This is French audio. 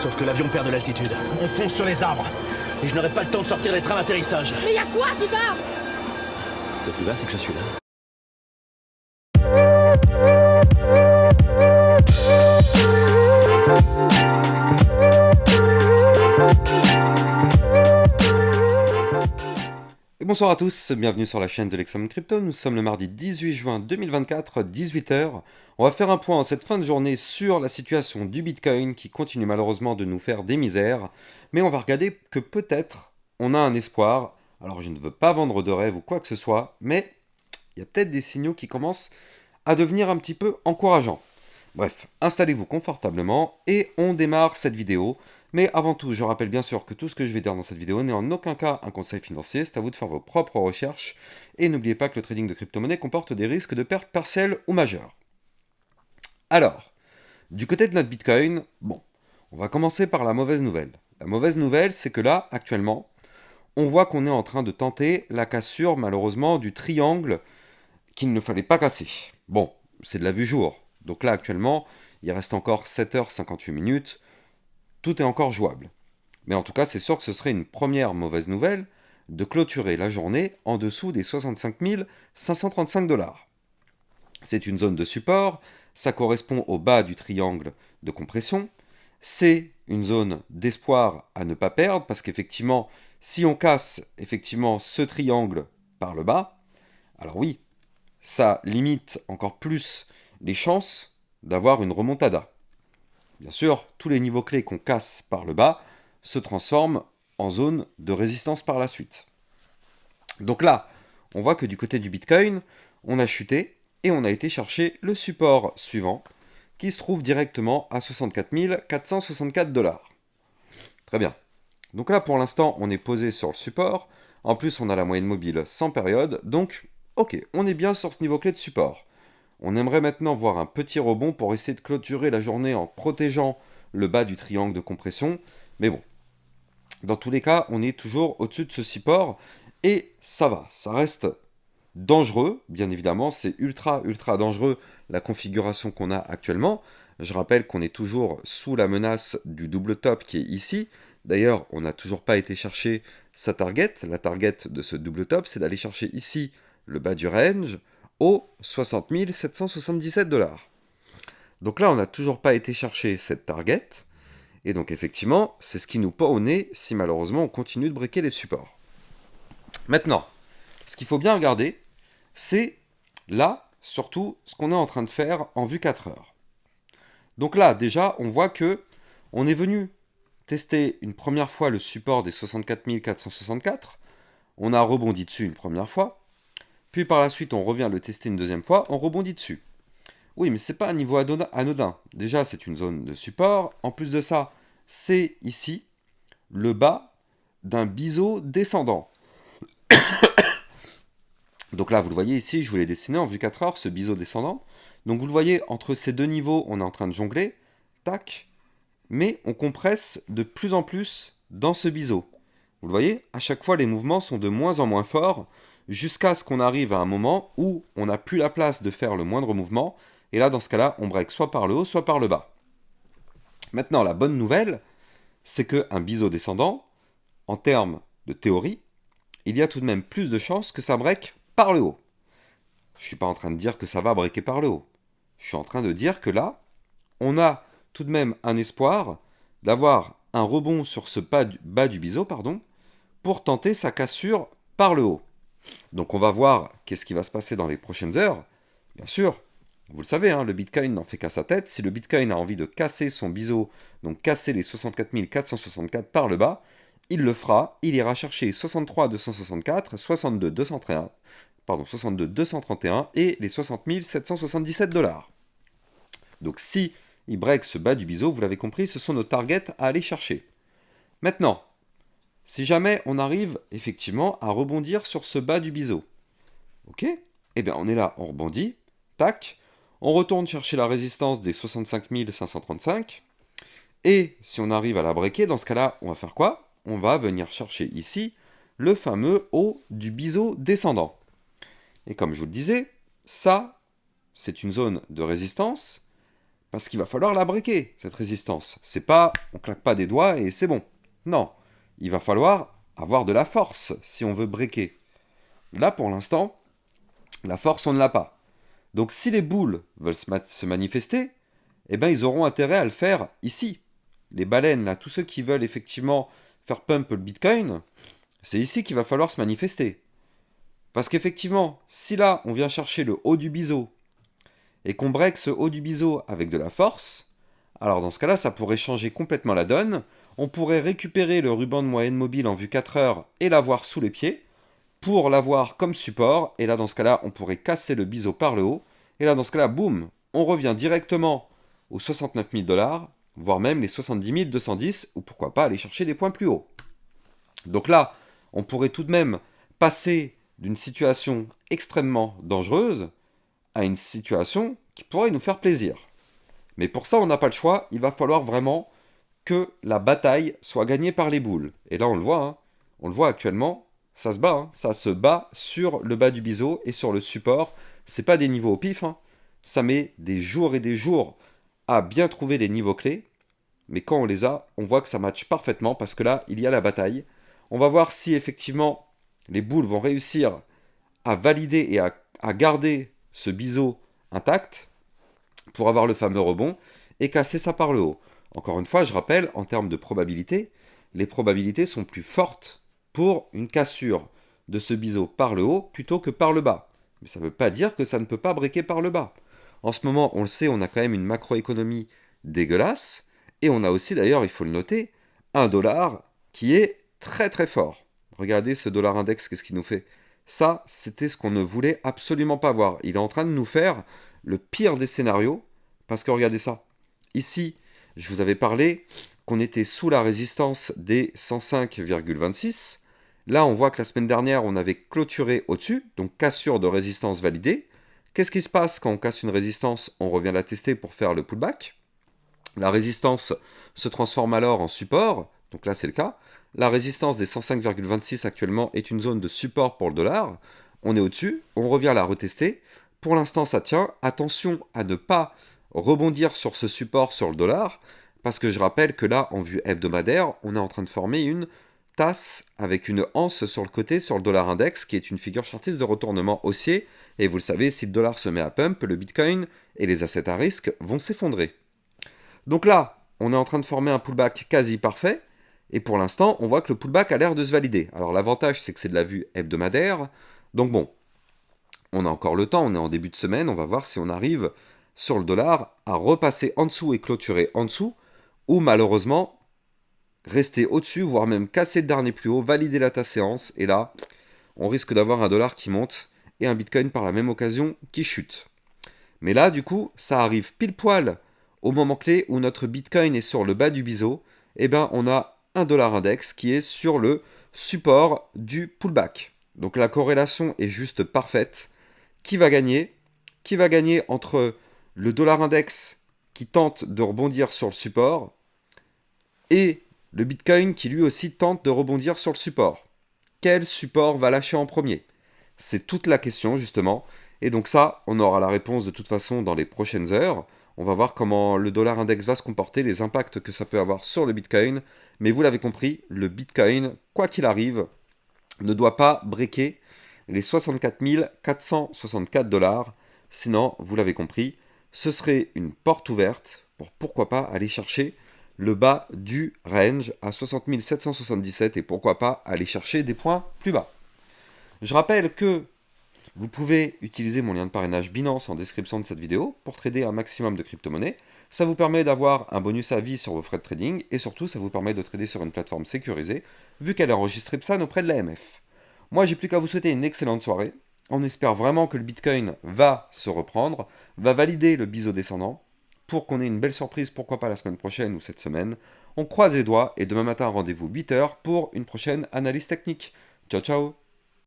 Sauf que l'avion perd de l'altitude. On fonce sur les arbres. Et je n'aurai pas le temps de sortir les trains d'atterrissage. Mais y a quoi qui va? Ce qui va, c'est que je suis là. Et bonsoir à tous, bienvenue sur la chaîne de l'Examen Crypto. Nous sommes le mardi 18 juin 2024, 18h. On va faire un point en cette fin de journée sur la situation du Bitcoin qui continue malheureusement de nous faire des misères. Mais on va regarder que peut-être on a un espoir. Alors je ne veux pas vendre de rêve ou quoi que ce soit, mais il y a peut-être des signaux qui commencent à devenir un petit peu encourageants. Bref, installez-vous confortablement et on démarre cette vidéo. Mais avant tout, je rappelle bien sûr que tout ce que je vais dire dans cette vidéo n'est en aucun cas un conseil financier, c'est à vous de faire vos propres recherches. Et n'oubliez pas que le trading de crypto-monnaie comporte des risques de perte partielle ou majeure. Alors, du côté de notre Bitcoin, bon, on va commencer par la mauvaise nouvelle. La mauvaise nouvelle, c'est que là, actuellement, on voit qu'on est en train de tenter la cassure, malheureusement, du triangle qu'il ne fallait pas casser. Bon, c'est de la vue jour. Donc là, actuellement, il reste encore 7h58 minutes. Tout est encore jouable. Mais en tout cas, c'est sûr que ce serait une première mauvaise nouvelle de clôturer la journée en dessous des 65 535 $. C'est une zone de support, ça correspond au bas du triangle de compression. C'est une zone d'espoir à ne pas perdre, parce qu'effectivement, si on casse effectivement ce triangle par le bas, alors oui, ça limite encore plus les chances d'avoir une remontada. Bien sûr, tous les niveaux clés qu'on casse par le bas se transforment en zone de résistance par la suite. Donc là, on voit que du côté du Bitcoin, on a chuté et on a été chercher le support suivant, qui se trouve directement à 64 464 $. Très bien. Donc là, pour l'instant, on est posé sur le support. En plus, on a la moyenne mobile sans période. Donc, ok, on est bien sur ce niveau clé de support. On aimerait maintenant voir un petit rebond pour essayer de clôturer la journée en protégeant le bas du triangle de compression. Mais bon, dans tous les cas, on est toujours au-dessus de ce support et ça va, ça reste dangereux, bien évidemment, c'est ultra dangereux la configuration qu'on a actuellement. Je rappelle qu'on est toujours sous la menace du double top qui est ici. D'ailleurs, on n'a toujours pas été chercher sa target. La target de ce double top, c'est d'aller chercher ici le bas du range aux 60 777 $. Donc là, on n'a toujours pas été chercher cette target. Et donc effectivement, c'est ce qui nous pend au nez si malheureusement on continue de briquer les supports. Maintenant, ce qu'il faut bien regarder, c'est là, surtout, ce qu'on est en train de faire en vue 4 heures. Donc là, déjà, on voit que on est venu tester une première fois le support des 64 464. On a rebondi dessus une première fois. Puis par la suite, on revient le tester une deuxième fois, on rebondit dessus. Oui, mais c'est pas un niveau anodin. Déjà, c'est une zone de support. En plus de ça, c'est ici le bas d'un biseau descendant. Donc là, vous le voyez ici, je vous l'ai dessiné en vue 4 heures, ce biseau descendant. Donc vous le voyez, entre ces deux niveaux, on est en train de jongler. Tac. Mais on compresse de plus en plus dans ce biseau. Vous le voyez, à chaque fois, les mouvements sont de moins en moins forts, jusqu'à ce qu'on arrive à un moment où on n'a plus la place de faire le moindre mouvement. Et là, dans ce cas-là, on break soit par le haut, soit par le bas. Maintenant, la bonne nouvelle, c'est qu'un biseau descendant, en termes de théorie, il y a tout de même plus de chances que ça break par le haut. Je ne suis pas en train de dire que ça va breaker par le haut. Je suis en train de dire que là, on a tout de même un espoir d'avoir un rebond sur ce bas du biseau, pour tenter sa cassure par le haut. Donc on va voir qu'est-ce qui va se passer dans les prochaines heures. Bien sûr, vous le savez, le Bitcoin n'en fait qu'à sa tête. Si le Bitcoin a envie de casser son biseau, donc casser les 64 464 par le bas, il le fera. Il ira chercher 63 264, 62 231, 62 231 et les 60 777 $. Donc si il break ce bas du biseau, vous l'avez compris, ce sont nos targets à aller chercher. Maintenant, si jamais on arrive effectivement à rebondir sur ce bas du biseau, ok, eh bien on est là, on rebondit, tac, on retourne chercher la résistance des 65 535, et si on arrive à la breaker, dans ce cas-là, on va faire quoi? On va venir chercher ici le fameux haut du biseau descendant. Et comme je vous le disais, ça, c'est une zone de résistance, Parce qu'il va falloir la breaker, cette résistance. C'est pas, on claque pas des doigts et c'est bon. Non, il va falloir avoir de la force si on veut breaker. Là, pour l'instant, la force, on ne l'a pas. Donc si les boules veulent se manifester, eh ben, ils auront intérêt à le faire ici. Les baleines, là, tous ceux qui veulent effectivement faire pump le Bitcoin, c'est ici qu'il va falloir se manifester. Parce qu'effectivement, si là, on vient chercher le haut du biseau, et qu'on break ce haut du biseau avec de la force, alors dans ce cas-là, ça pourrait changer complètement la donne. On pourrait récupérer le ruban de moyenne mobile en vue 4 heures et l'avoir sous les pieds, pour l'avoir comme support, et là dans ce cas-là, on pourrait casser le biseau par le haut, et là dans ce cas-là, boum, on revient directement aux 69 000 $, voire même les 70 210, ou pourquoi pas aller chercher des points plus hauts. Donc là, on pourrait tout de même passer d'une situation extrêmement dangereuse à une situation qui pourrait nous faire plaisir. Mais pour ça, on n'a pas le choix, il va falloir vraiment que la bataille soit gagnée par les boules. Et là, on le voit, hein, on le voit actuellement, ça se bat, hein, ça se bat sur le bas du biseau et sur le support. C'est pas des niveaux au pif, hein, ça met des jours et des jours à bien trouver les niveaux clés. Mais quand on les a, on voit que ça matche parfaitement parce que là, il y a la bataille. On va voir si effectivement les boules vont réussir à valider et à garder ce biseau intact pour avoir le fameux rebond et casser ça par le haut. Encore une fois, je rappelle, en termes de probabilité, les probabilités sont plus fortes pour une cassure de ce biseau par le haut plutôt que par le bas. Mais ça ne veut pas dire que ça ne peut pas breaker par le bas. En ce moment, on le sait, on a quand même une macroéconomie dégueulasse, et on a aussi d'ailleurs, il faut le noter, un dollar qui est très très fort. Regardez ce dollar index, qu'est-ce qu'il nous fait? Ça, c'était ce qu'on ne voulait absolument pas voir. Il est en train de nous faire le pire des scénarios, parce que regardez ça. Ici, je vous avais parlé qu'on était sous la résistance des 105,26. Là, on voit que la semaine dernière, on avait clôturé au-dessus, donc cassure de résistance validée. Qu'est-ce qui se passe quand on casse une résistance? On revient la tester pour faire le pullback. La résistance se transforme alors en support, donc là c'est le cas. La résistance des 105,26 actuellement est une zone de support pour le dollar. On est au-dessus, on revient la retester. Pour l'instant ça tient. Attention à ne pas rebondir sur ce support sur le dollar, parce que je rappelle que là, en vue hebdomadaire, on est en train de former une tasse avec une anse sur le côté sur le dollar index, qui est une figure chartiste de retournement haussier. Et vous le savez, si le dollar se met à pump, le Bitcoin et les assets à risque vont s'effondrer. Donc là, on est en train de former un pullback quasi parfait, et pour l'instant, on voit que le pullback a l'air de se valider. Alors l'avantage, c'est que c'est de la vue hebdomadaire, donc bon, on a encore le temps, on est en début de semaine, on va voir si on arrive sur le dollar à repasser en dessous et clôturer en dessous, ou malheureusement, rester au-dessus, voire même casser le dernier plus haut, valider la ta séance, et là, on risque d'avoir un dollar qui monte, et un Bitcoin par la même occasion qui chute. Mais là, du coup, ça arrive pile poil au moment clé où notre Bitcoin est sur le bas du biseau, et ben on a un dollar index qui est sur le support du pullback. Donc la corrélation est juste parfaite. Qui va gagner? Qui va gagner entre le dollar index qui tente de rebondir sur le support et le Bitcoin qui lui aussi tente de rebondir sur le support? Quel support va lâcher en premier? C'est toute la question justement. Et donc ça, on aura la réponse de toute façon dans les prochaines heures. On va voir comment le dollar index va se comporter, les impacts que ça peut avoir sur le Bitcoin. Mais vous l'avez compris, le Bitcoin, quoi qu'il arrive, ne doit pas breaker les 64 464 $. Sinon, vous l'avez compris, ce serait une porte ouverte pour pourquoi pas aller chercher le bas du range à 60 777 et pourquoi pas aller chercher des points plus bas. Je rappelle que vous pouvez utiliser mon lien de parrainage Binance en description de cette vidéo pour trader un maximum de crypto-monnaies. Ça vous permet d'avoir un bonus à vie sur vos frais de trading et surtout ça vous permet de trader sur une plateforme sécurisée vu qu'elle est enregistrée PSAN auprès de l'AMF. Moi j'ai plus qu'à vous souhaiter une excellente soirée. On espère vraiment que le Bitcoin va se reprendre, va valider le biseau descendant pour qu'on ait une belle surprise, pourquoi pas la semaine prochaine ou cette semaine. On croise les doigts et demain matin rendez-vous 8h pour une prochaine analyse technique. Ciao ciao.